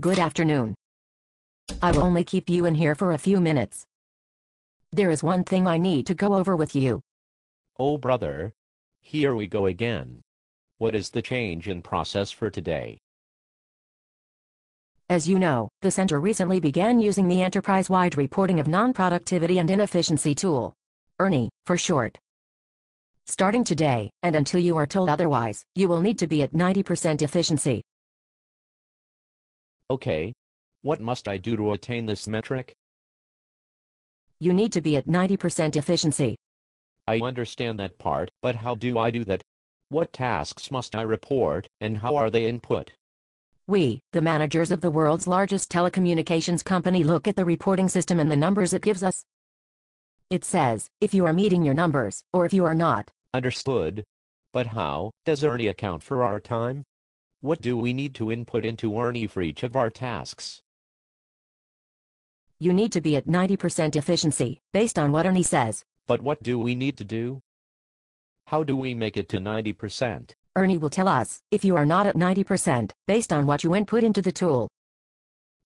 Good afternoon. I will only keep you in here for a few minutes. There is one thing I need to go over with you. Oh brother, here we go again. What is the change in process for today? As you know, the center recently began using the enterprise-wide reporting of non-productivity and inefficiency tool. ERNI, for short. Starting today, and until you are told otherwise, you will need to be at 90% efficiency. Okay. What must I do to attain this metric? You need to be at 90% efficiency. I understand that part, but how do I do that? What tasks must I report, and how are they input? We, the managers of the world's largest telecommunications company, look at the reporting system and the numbers it gives us. It says, if you are meeting your numbers, or if you are not. Understood. But how does ERNI account for our time? What do we need to input into ERNI for each of our tasks? You need to be at 90% efficiency, based on what ERNI says. But what do we need to do? How do we make it to 90%? ERNI will tell us if you are not at 90%, based on what you input into the tool.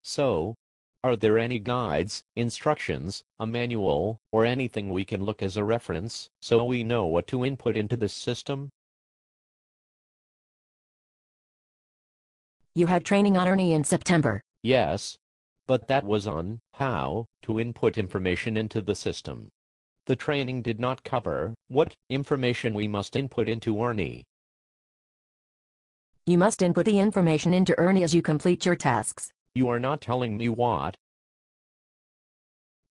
So, are there any guides, instructions, a manual, or anything we can look as a reference, so we know what to input into this system? You had training on ERNI in September. Yes. But that was on how to input information into the system. The training did not cover what information we must input into ERNI. You must input the information into ERNI as you complete your tasks. You are not telling me what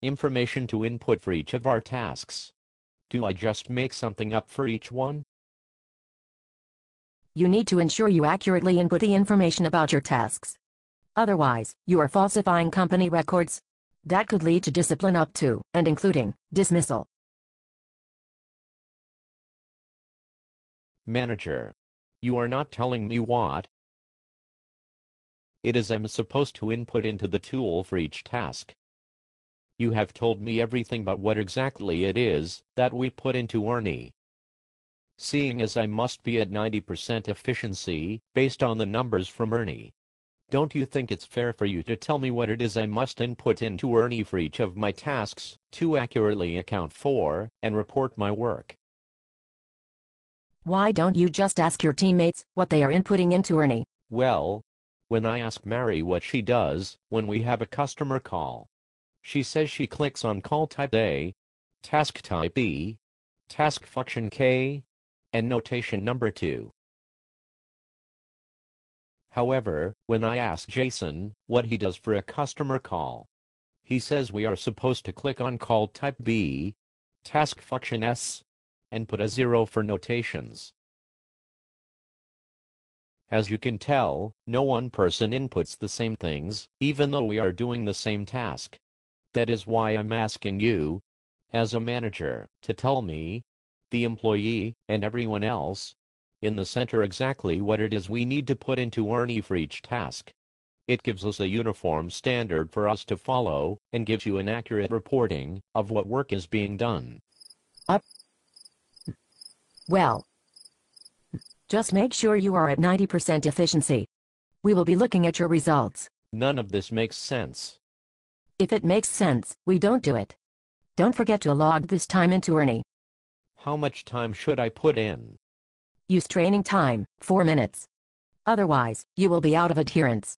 information to input for each of our tasks. Do I just make something up for each one? You need to ensure you accurately input the information about your tasks. Otherwise, you are falsifying company records. That could lead to discipline up to, and including, dismissal. Manager, you are not telling me what it is I'm supposed to input into the tool for each task. You have told me everything but what exactly it is that we put into ERNI. Seeing as I must be at 90% efficiency, based on the numbers from ERNI, don't you think it's fair for you to tell me what it is I must input into ERNI for each of my tasks, to accurately account for and report my work? Why don't you just ask your teammates what they are inputting into ERNI? Well, when I ask Mary what she does when we have a customer call, she says she clicks on call type A, task type B, task function K, and notation number 2. However, when I ask Jason what he does for a customer call, he says we are supposed to click on call type B, task function S, and put a 0 for notations. As you can tell, no one person inputs the same things, even though we are doing the same task. That is why I'm asking you, as a manager, to tell me, the employee, and everyone else in the center exactly what it is we need to put into ERNI for each task. It gives us a uniform standard for us to follow, and gives you an accurate reporting of what work is being done. Well, just make sure you are at 90% efficiency. We will be looking at your results. None of this makes sense. If it makes sense, we don't do it. Don't forget to log this time into ERNI. How much time should I put in? Use training time, 4 minutes. Otherwise, you will be out of adherence.